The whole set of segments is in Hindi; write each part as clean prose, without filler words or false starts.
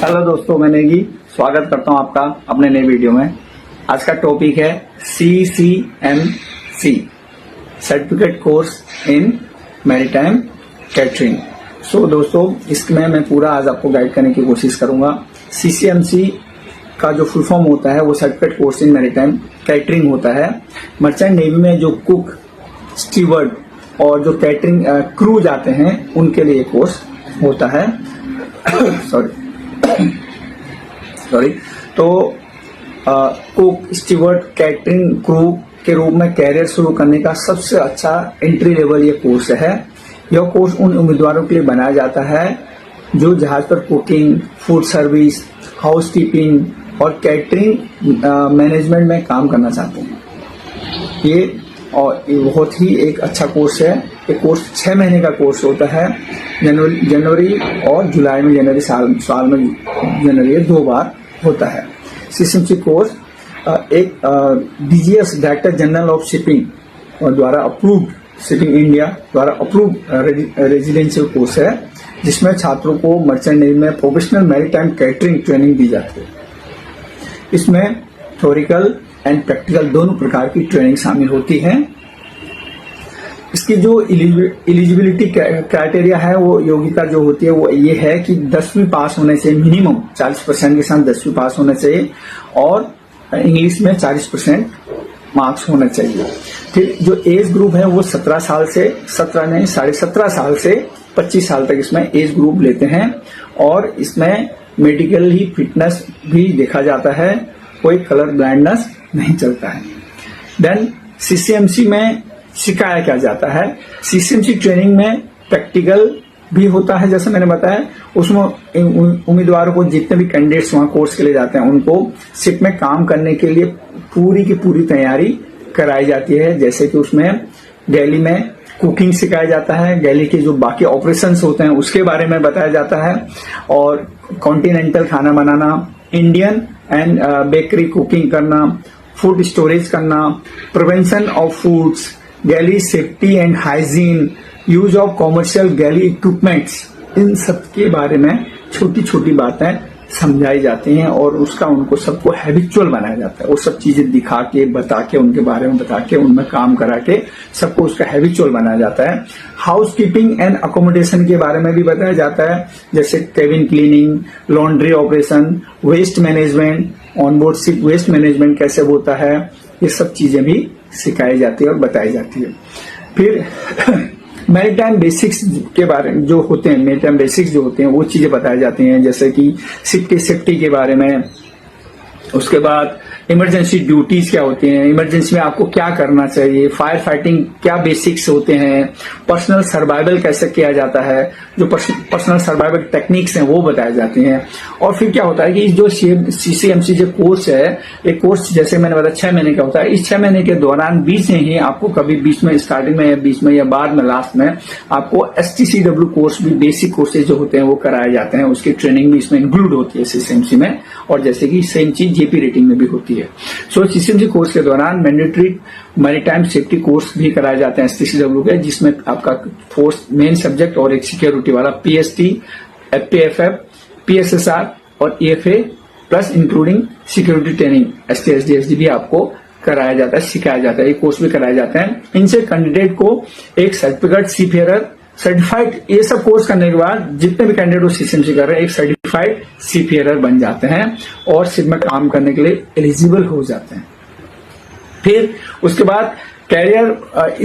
हेलो दोस्तों, मैं नेगी स्वागत करता हूं आपका अपने नए वीडियो में। आज का टॉपिक है CCMC certificate course in maritime catering. So दोस्तों, इसमें मैं पूरा आज आपको गाइड करने की कोशिश करूंगा। CCMC का जो फुल फॉर्म होता है वो certificate course in maritime catering होता है। मर्चेंट नेवी में जो कुक, स्टीवर्ड और जो कैटरिंग क्रू जाते हैं उनके लिए कोर्स होता है। सॉरी तो कुक, स्टीवर्ड, कैटरिंग क्रू के रूप में कैरियर शुरू करने का सबसे अच्छा एंट्री लेवल ये कोर्स है। यह कोर्स उन उम्मीदवारों के लिए बनाया जाता है जो जहाज पर cooking, food service, house keeping और कैटरिंग मैनेजमेंट में काम करना चाहते हैं। ये बहुत ही एक अच्छा कोर्स है। ये कोर्स 6 महीने का कोर्स होता है। जनवरी और जुलाई में, जनवरी साल में जनवरी 2 बार होता है। CCMC कोर्स एक DGS director general of shipping और द्वारा अप्रूव्ड, शिपिंग इंडिया द्वारा अप्रूव्ड रेजिडेंशियल कोर्स है, जिसमें छात्रों को मर्चेंट नेवी में प्रोफेशनल मैरीटाइम कैटरिंग ट्रेनिंग दी जाती है। इसमें थ्योरिकल एंड प्रैक्टिकल दोनों प्रकार की ट्रेनिंग शामिल होती है। इसकी जो एलिजिबिलिटी क्राइटेरिया है, वो योग्यता जो होती है वो ये है कि 10वीं पास होने से, मिनिमम 40% के साथ 10वीं पास होना चाहिए और इंग्लिश में 40% मार्क्स होना चाहिए। फिर जो एज ग्रुप है वो 17 साल से 17.5 साल से 25 साल तक इसमें एज ग्रुप लेते हैं और इसमें मेडिकल ही फिटनेस भी देखा जाता है, कोई कलर ब्लाइंडनेस नहीं चलता है। देन CCMC में सिखाया क्या जाता है। CCMC ट्रेनिंग में प्रैक्टिकल भी होता है, जैसे मैंने बताया। उसमें उम्मीदवारों को, जितने भी कैंडिडेट्स वहां कोर्स के लिए जाते हैं, उनको शिप में काम करने के लिए पूरी की पूरी तैयारी कराई जाती है। जैसे कि उसमें गैली में कुकिंग सिखाया जाता है, गैली के जो बाकी ऑपरेशंस होते हैं उसके बारे में बताया जाता है, और कॉन्टिनेंटल खाना बनाना, इंडियन एंड बेकरी कुकिंग करना, फूड स्टोरेज करना, prevention of foods, galley safety and hygiene, use of commercial galley equipments, इन सब के बारे में छोटी छोटी बातें समझाई जाती हैं और उसका उनको सबको हैबिचुअल बनाया जाता है। वो सब चीजें दिखा के, बता के, उनके बारे में बता के, उनमें काम करा के सबको उसका हैबिचुअल बनाया जाता है। हाउस कीपिंग एंड अकोमोडेशन के बारे में भी बताया जाता है, जैसे cabin cleaning, laundry operation, waste management, onboard ship waste management कैसे होता है, ये सब चीजें भी सिखाई जाती है और बताई जाती है। फिर मैरीटाइम बेसिक्स के बारे में जो होते हैं, मैरीटाइम बेसिक्स जो होते हैं वो चीजें बताई जाती हैं, जैसे कि शिप की सेफ्टी के बारे में। उसके बाद इमरजेंसी ड्यूटीज क्या होती हैं, इमरजेंसी में आपको क्या करना चाहिए, फायर फाइटिंग क्या बेसिक्स होते हैं, पर्सनल सर्वाइवल कैसे किया जाता है, जो पर्सनल सर्वाइवल टेक्निक्स हैं वो बताई जाती हैं। और फिर क्या होता है कि जो CCMC जो कोर्स है, एक कोर्स जैसे मैंने बताया 6 महीने का होता है। इस 6 महीने के दौरान बीच में ही आपको, कभी बीच में, स्टार्टिंग में या बीच में या बाद में, लास्ट में आपको STCW कोर्स भी, बेसिक कोर्सेज जो होते हैं वो कराए जाते हैं। उसकी ट्रेनिंग भी इसमें इंक्लूड होती है CCMC में, और जैसे कि सेम चीज JP रेटिंग में भी होती है। सो CCMC कोर्स के दौरान मैंडेटरी मैरीटाइम सेफ्टी कोर्स भी कराए जाते हैं STCW के, जिसमें आपका फोर्स मेन सब्जेक्ट और एक सिक्योरिटी वाला PST, FPFF, PSSR और EFA plus including security training STSD भी आपको कराया जाता है, सिखाया जाता है। ये कोर्स भी कराए जाते हैं। इनसे कैंडिडेट को एक सर्टिफिकेट सीफेयर सर्टिफाइड, ये सब कोर्स करने के बाद जितने भी कैंडिडेट CCMC कर रहे हैं, एक सर्टिफाइड सीफेयर बन जाते हैं और शिप में काम करने के लिए एलिजिबल हो जाते हैं। फिर उसके बाद कैरियर,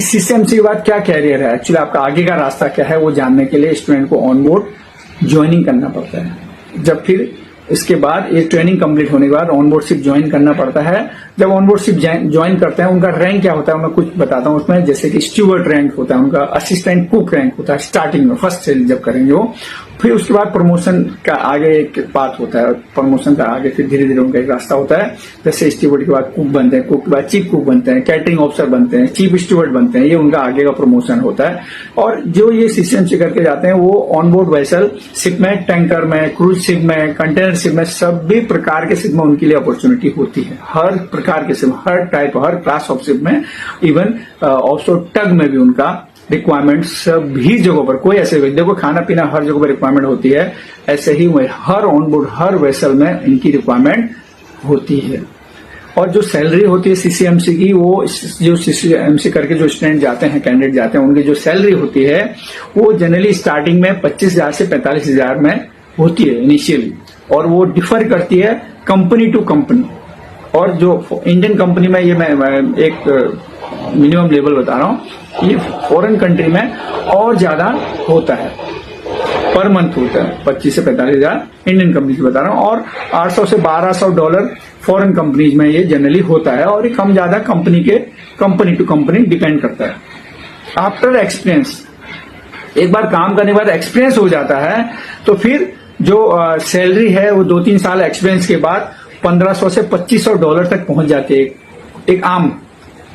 CCMC के बाद क्या कैरियर है, एक्चुअली आपका आगे का रास्ता क्या है, वो जानने के लिए स्टूडेंट को ऑन बोर्ड ज्वाइनिंग करना पड़ता है। जब फिर इसके बाद ये ट्रेनिंग कंप्लीट होने के बाद ऑनबोर्डशिप ज्वाइन करना पड़ता है। जब ऑनबोर्डशिप ज्वाइन करते हैं, उनका रैंक क्या होता है मैं कुछ बताता हूं उसमें। जैसे कि स्टीवर्ड रैंक होता है उनका, असिस्टेंट कुक रैंक होता है स्टार्टिंग में, फर्स्ट से जब करेंगे वो। फिर उसके बाद प्रमोशन का आगे एक पाथ होता है, प्रमोशन का आगे फिर धीरे धीरे उनका एक रास्ता होता है। जैसे स्टीवर्ड के बाद कुक बनते हैं, कुक के बाद चीफ कुक बनते हैं, कैटरिंग ऑफिसर बनते हैं, चीफ स्टीवर्ड बनते हैं, ये उनका आगे का प्रमोशन होता है। और जो ये CCMC करके जाते हैं वो ऑनबोर्ड वेसल शिप में, टैंकर में, क्रूज शिप में, कंटेनर शिप में, सभी प्रकार के शिप में उनके लिए अपॉर्चुनिटी होती है। हर प्रकार के ship, her type, her class of ship में, इवन ऑफशोर टग में भी उनका रिक्वायरमेंट सभी जगहों पर, कोई ऐसे देखो खाना पीना हर जगह पर रिक्वायरमेंट होती है, ऐसे ही हर ऑन बोर्ड हर वेसल में इनकी रिक्वायरमेंट होती है। और जो सैलरी होती है सीसीएमसी की, वो जो सीसीएमसी करके जो स्टूडेंट जाते हैं, कैंडिडेट जाते हैं, उनकी जो सैलरी होती है वो जनरली स्टार्टिंग में 25,000 से 45,000 में होती है इनिशियली, और वो डिफर करती है कंपनी टू कंपनी। और जो इंडियन कंपनी में, ये मैं एक मिनिमम लेवल बता रहा हूँ, ये फॉरेन कंट्री में और ज्यादा होता है, पर मंथ होता है 25 से 45,000 इंडियन कंपनी बता रहा हूँ, और 800 से 1200 डॉलर फॉरेन कंपनीज में ये जनरली होता है। और ये कम ज्यादा कंपनी टू कंपनी डिपेंड करता है। आफ्टर एक्सपीरियंस, एक बार काम करने के बाद एक्सपीरियंस हो जाता है, तो फिर जो सैलरी है वो 2-3 साल एक्सपीरियंस के बाद 1500 से 2500 डॉलर तक पहुंच जाती है। एक आम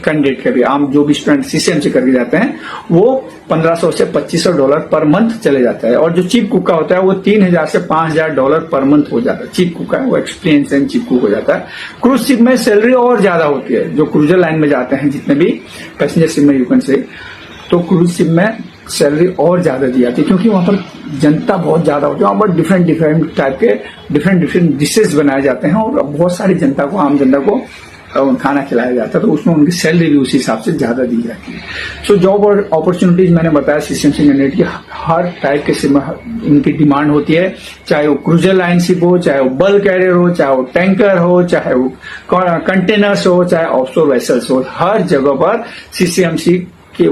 कैंडिडेट के भी, आम जो भी स्टूडेंट सीसीएमसी करके जाते हैं, वो 1500 से 2500 डॉलर पर मंथ चले जाता है। और जो चीफ कुक का होता है वो 3000 से 5000 डॉलर पर मंथ हो जाता है। चीफ कुक का वो एक्सपीरियंस एंड चीफ कुक हो जाता है। क्रूज शिप में सैलरी और ज्यादा होती है, जो क्रूजर लाइन में जाते हैं, जितने भी पैसेंजर शिप में यू कैन से, तो क्रूज शिप में सैलरी और ज्यादा दी जाती है, क्योंकि वहां पर जनता बहुत ज्यादा होती है। वहां पर डिफरेंट टाइप के डिफरेंट डिशेज बनाए जाते हैं, और बहुत सारी जनता को, आम जनता को खाना खिलाया जाता है, तो उसमें उनकी सैलरी भी उस हिसाब से ज्यादा दी जाती है। सो जॉब और अपॉर्चुनिटीज मैंने बताया सीसीएमसी कैंडिडेट की हर टाइप के इनकी डिमांड होती है, चाहे वो क्रूजर लाइन शिप हो, चाहे वो बल्क कैरियर हो, चाहे वो टैंकर हो, चाहे वो कंटेनर्स हो, चाहे ऑफशोर वेसल्स हो, हर जगह पर सीसीएमसी के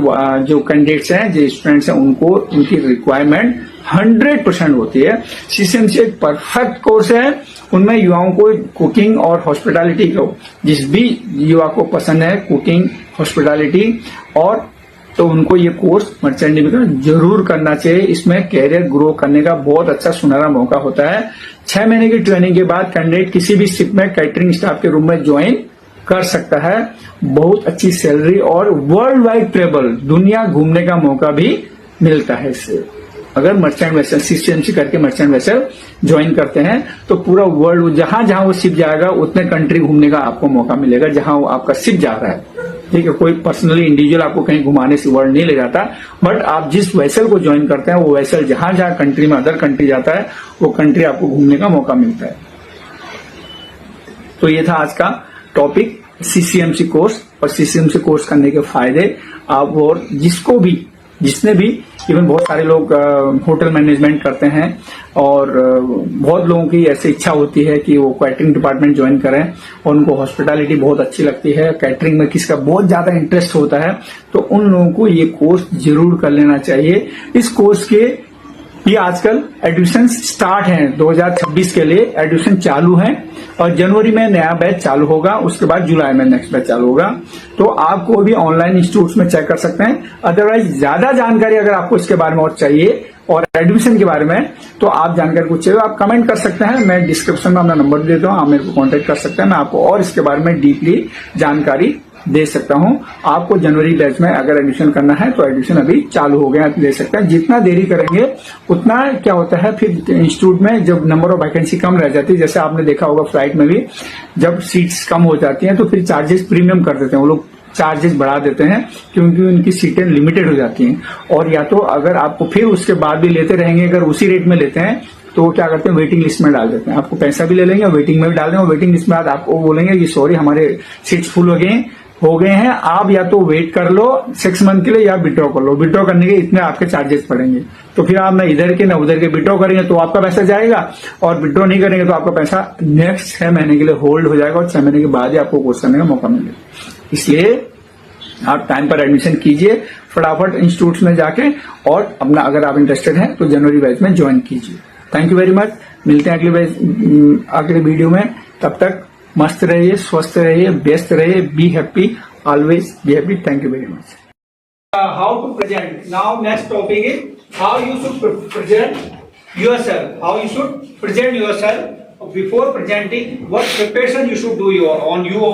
जो कैंडिडेट्स हैं, जो स्टूडेंट्स हैं, उनको उनकी रिक्वायरमेंट 100% होती है। सीसीएमसी एक परफेक्ट कोर्स है, उनमें युवाओं को कुकिंग और हॉस्पिटैलिटी को, जिस भी युवा को पसंद है कुकिंग, हॉस्पिटैलिटी, और तो उनको ये कोर्स मर्चेंट नेवी का जरूर करना चाहिए। इसमें कैरियर ग्रो करने का बहुत अच्छा सुनहरा मौका होता है। 6 महीने की ट्रेनिंग के बाद कैंडिडेट किसी भी शिप में कैटरिंग स्टाफ के रूम में ज्वाइन कर सकता है। बहुत अच्छी सैलरी और वर्ल्ड वाइड ट्रेवल, दुनिया घूमने का मौका भी मिलता है इससे। अगर मर्चेंट वेसल सीसीएमसी करके मर्चेंट वेसल ज्वाइन करते हैं, तो पूरा वर्ल्ड, जहां जहां वो शिप जाएगा उतने कंट्री घूमने का आपको मौका मिलेगा जहां वो आपका शिप जा रहा है। ठीक है, कोई पर्सनली इंडिविजुअल आपको कहीं घुमाने से वर्ल्ड नहीं ले जाता, बट आप जिस वेसल को ज्वाइन करते हैं, वो वेसल जहां जहां कंट्री में, अदर कंट्री जाता है, वो कंट्री आपको घूमने का मौका मिलता है। तो ये था आज का टॉपिक, सीसीएमसी कोर्स और सीसीएमसी कोर्स करने के फायदे। आप और जिसने भी इवन बहुत सारे लोग होटल मैनेजमेंट करते हैं, और बहुत लोगों की ऐसी इच्छा होती है कि वो कैटरिंग डिपार्टमेंट ज्वाइन करें, और उनको हॉस्पिटैलिटी बहुत अच्छी लगती है, कैटरिंग में किसका बहुत ज्यादा इंटरेस्ट होता है, तो उन लोगों को ये कोर्स जरूर कर लेना चाहिए। इस कोर्स के ये आजकल एडमिशन स्टार्ट हैं, 2026 के लिए एडमिशन चालू है, और जनवरी में नया बैच चालू होगा, उसके बाद जुलाई में नेक्स्ट बैच चालू होगा। तो आपको भी ऑनलाइन इंस्टीट्यूट में चेक कर सकते हैं। अदरवाइज ज्यादा जानकारी अगर आपको इसके बारे में और चाहिए, और एडमिशन के बारे में, तो आप जानकारी कुछ चाहिए आप कमेंट कर सकते हैं। मैं डिस्क्रिप्शन में अपना नंबर देता हूँ, आप मेरे को कॉन्टेक्ट कर सकते हैं। मैं आपको और इसके बारे में डीपली जानकारी दे सकता हूं। आपको जनवरी बैच में अगर एडमिशन करना है तो एडमिशन अभी चालू हो गया, ले सकते हैं। जितना देरी करेंगे उतना क्या होता है, फिर इंस्टीट्यूट में जब नंबर ऑफ वैकेंसी कम रह जाती है, जैसे आपने देखा होगा फ्लाइट में भी, जब सीट्स कम हो जाती हैं तो फिर चार्जेस प्रीमियम कर देते हैं वो लोग, चार्जेस बढ़ा देते हैं, क्योंकि उनकी सीटें लिमिटेड हो जाती हैं। और या तो अगर आपको फिर उसके बाद भी लेते रहेंगे, अगर उसी रेट में लेते हैं, तो वो क्या करते हैं, वेटिंग लिस्ट में डाल देते हैं। आपको पैसा भी ले लेंगे और वेटिंग में भी डाल देंगे। वेटिंग लिस्ट में बाद आपको बोलेंगे कि सॉरी हमारे सीट्स फुल हो गए हैं, आप या तो वेट कर लो 6 मंथ के लिए, या विड्रॉ कर लो। विड्रॉ करने के इतने आपके चार्जेस पड़ेंगे, तो फिर आप ना इधर के ना उधर के विड्रॉ करेंगे तो आपका पैसा जाएगा, और विड्रॉ नहीं करेंगे तो आपका पैसा नेक्स्ट 6 महीने के लिए होल्ड हो जाएगा, और 6 महीने के बाद ही आपको कोर्स करने का मौका मिलेगा। इसलिए आप टाइम पर एडमिशन कीजिए फटाफट इंस्टीट्यूट में जाके, और अपना अगर आप इंटरेस्टेड हैं तो जनवरी बैच में ज्वाइन कीजिए। Thank you very much. मिलते हैं अगले वीडियो में। तब तक मस्त रहिए, स्वस्थ रहिए, व्यस्त रहिए, be happy, always be happy. Thank you very much. How to present? Now next topic is how you should present yourself. How you should present yourself before presenting. What preparation you should do on you.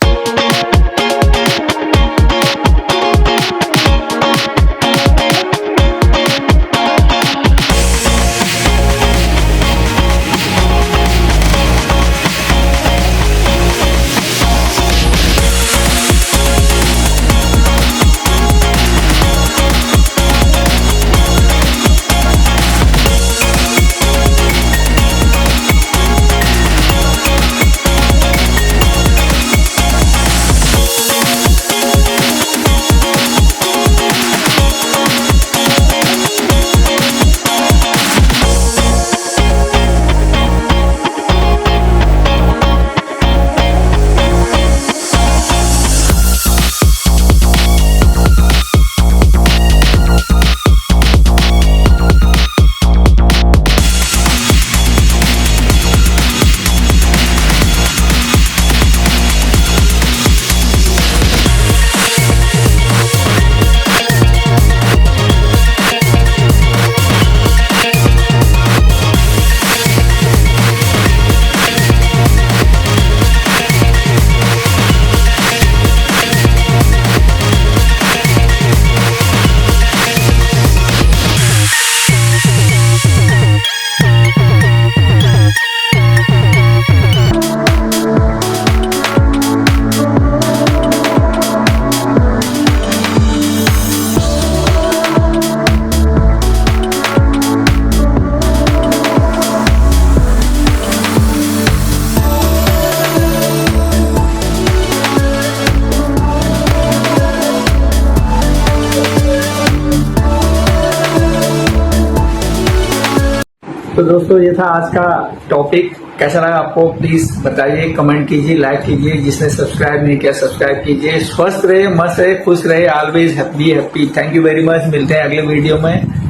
तो दोस्तों ये था आज का टॉपिक। कैसा लगा आपको प्लीज बताइए, कमेंट कीजिए, लाइक कीजिए। जिसने सब्सक्राइब नहीं किया सब्सक्राइब कीजिए। स्वस्थ रहे, मस्त रहे, खुश रहे, always be happy. Thank you very much. मिलते हैं अगले वीडियो में।